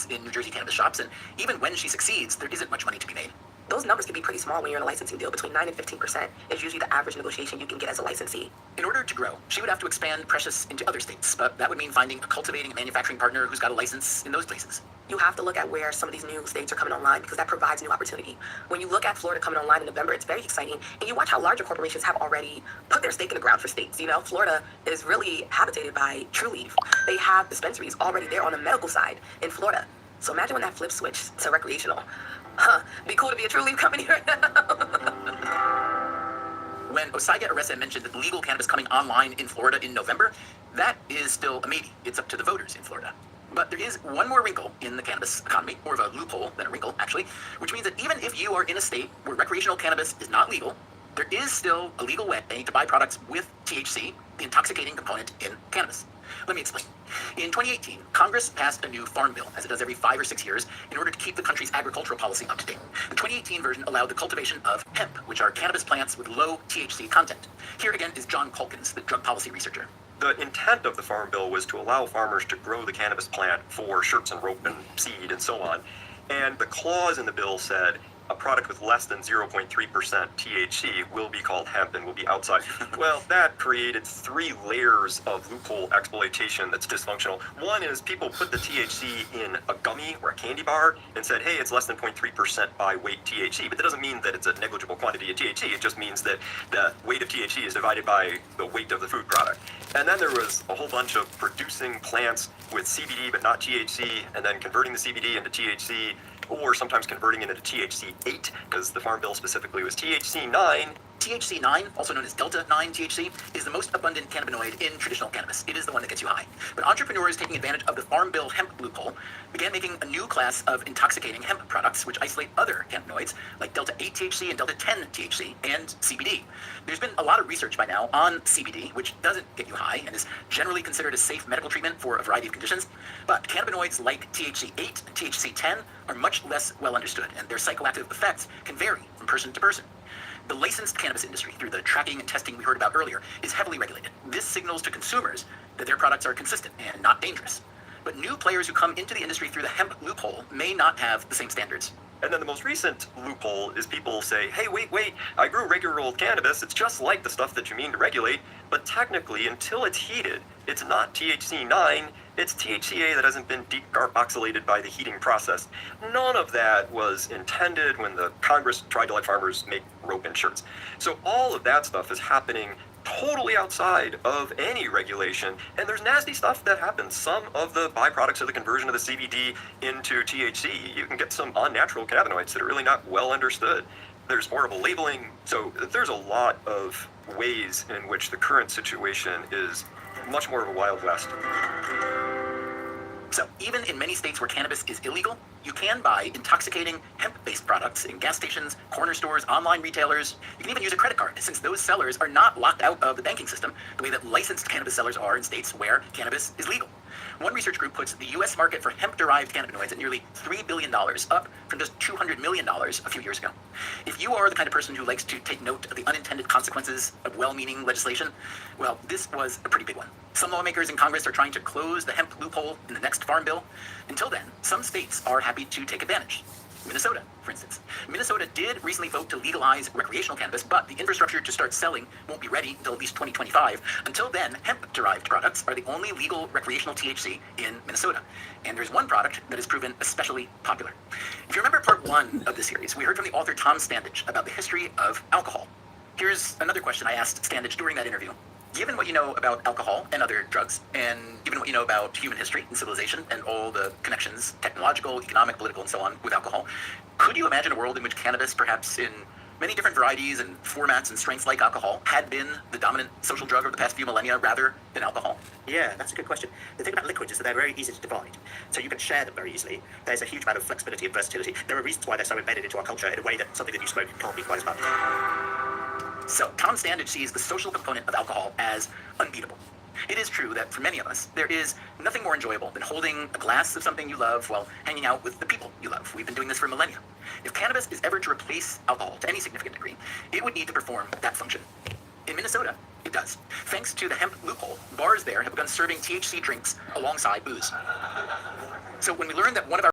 in New Jersey cannabis shops, and even when she succeeds, there isn't much money to be made. Those numbers can be pretty small when you're in a licensing deal. Between 9 and 15% is usually the average negotiation you can get as a licensee. In order to grow, she would have to expand Precious into other states, but that would mean finding a cultivating and manufacturing partner who's got a license in those places. You have to look at where some of these new states are coming online because that provides new opportunity. When you look at Florida coming online in November, it's very exciting. And you watch how larger corporations have already put their stake in the ground for states. You know, Florida is really habitated by Trulieve. They have dispensaries already there on the medical side in Florida. So imagine when that flip switch to recreational. Be cool to be a Trulieve company right now. When Osaiga Aresa mentioned that legal cannabis coming online in Florida in November, that is still a maybe. It's up to the voters in Florida. But there is one more wrinkle in the cannabis economy, more of a loophole than a wrinkle, actually, which means that even if you are in a state where recreational cannabis is not legal, there is still a legal way to buy products with THC, the intoxicating component in cannabis. Let me explain. In 2018, Congress passed a new farm bill, as it does every 5 or 6 years, in order to keep the country's agricultural policy up to date. The 2018 version allowed the cultivation of hemp, which are cannabis plants with low THC content. Here again is John Culkins, the drug policy researcher. The intent of the Farm Bill was to allow farmers to grow the cannabis plant for shirts and rope and seed and so on. And the clause in the bill said a product with less than 0.3% THC will be called hemp and will be outside. Well, that created 3 layers of loophole exploitation that's dysfunctional. One is people put the THC in a gummy or a candy bar and said, hey, it's less than 0.3% by weight THC. But that doesn't mean that it's a negligible quantity of THC. It just means that the weight of THC is divided by the weight of the food product. And then there was a whole bunch of producing plants with CBD but not THC, and then converting the CBD into THC, or sometimes converting it into THC-8, because the Farm Bill specifically was THC-9. THC-9, also known as Delta-9 THC, is the most abundant cannabinoid in traditional cannabis. It is the one that gets you high. But entrepreneurs taking advantage of the Farm Bill hemp loophole began making a new class of intoxicating hemp products which isolate other cannabinoids like Delta-8 THC and Delta-10 THC and CBD. There's been a lot of research by now on CBD, which doesn't get you high and is generally considered a safe medical treatment for a variety of conditions. But cannabinoids like THC-8 and THC-10 are much less well understood, and their psychoactive effects can vary from person to person. The licensed cannabis industry, through the tracking and testing we heard about earlier, is heavily regulated. This signals to consumers that their products are consistent and not dangerous. But new players who come into the industry through the hemp loophole may not have the same standards. And then the most recent loophole is people say, hey, wait, I grew regular old cannabis. It's just like the stuff that you mean to regulate. But technically, until it's heated, it's not THC-9, it's THCA that hasn't been decarboxylated by the heating process. None of that was intended when the Congress tried to let farmers make rope and shirts. So all of that stuff is happening totally outside of any regulation, and there's nasty stuff that happens. Some of the byproducts of the conversion of the CBD into THC, you can get some unnatural cannabinoids that are really not well understood. There's horrible labeling, so there's a lot of ways in which the current situation is much more of a Wild West. So even in many states where cannabis is illegal, you can buy intoxicating hemp-based products in gas stations, corner stores, online retailers. You can even use a credit card, since those sellers are not locked out of the banking system the way that licensed cannabis sellers are in states where cannabis is legal. One research group puts the U.S. market for hemp-derived cannabinoids at nearly $3 billion, up from just $200 million a few years ago. If you are the kind of person who likes to take note of the unintended consequences of well-meaning legislation, well, this was a pretty big one. Some lawmakers in Congress are trying to close the hemp loophole in the next farm bill. Until then, some states are happy to take advantage. Minnesota, for instance. Minnesota did recently vote to legalize recreational cannabis, but the infrastructure to start selling won't be ready until at least 2025. Until then, hemp-derived products are the only legal recreational THC in Minnesota. And there's one product that has proven especially popular. If you remember part 1 of the series, we heard from the author Tom Standage about the history of alcohol. Here's another question I asked Standage during that interview. Given what you know about alcohol and other drugs, and given what you know about human history and civilization and all the connections, technological, economic, political, and so on, with alcohol, could you imagine a world in which cannabis, perhaps in many different varieties and formats and strengths like alcohol, had been the dominant social drug of the past few millennia rather than alcohol? Yeah, that's a good question. The thing about liquids is that they're very easy to divide, so you can share them very easily. There's a huge amount of flexibility and versatility. There are reasons why they're so embedded into our culture in a way that something that you smoke can't be quite as much. So, Tom Standage sees the social component of alcohol as unbeatable. It is true that for many of us, there is nothing more enjoyable than holding a glass of something you love while hanging out with the people you love. We've been doing this for millennia. If cannabis is ever to replace alcohol to any significant degree, it would need to perform that function. In Minnesota, it does. Thanks to the hemp loophole, bars there have begun serving THC drinks alongside booze. So when we learned that one of our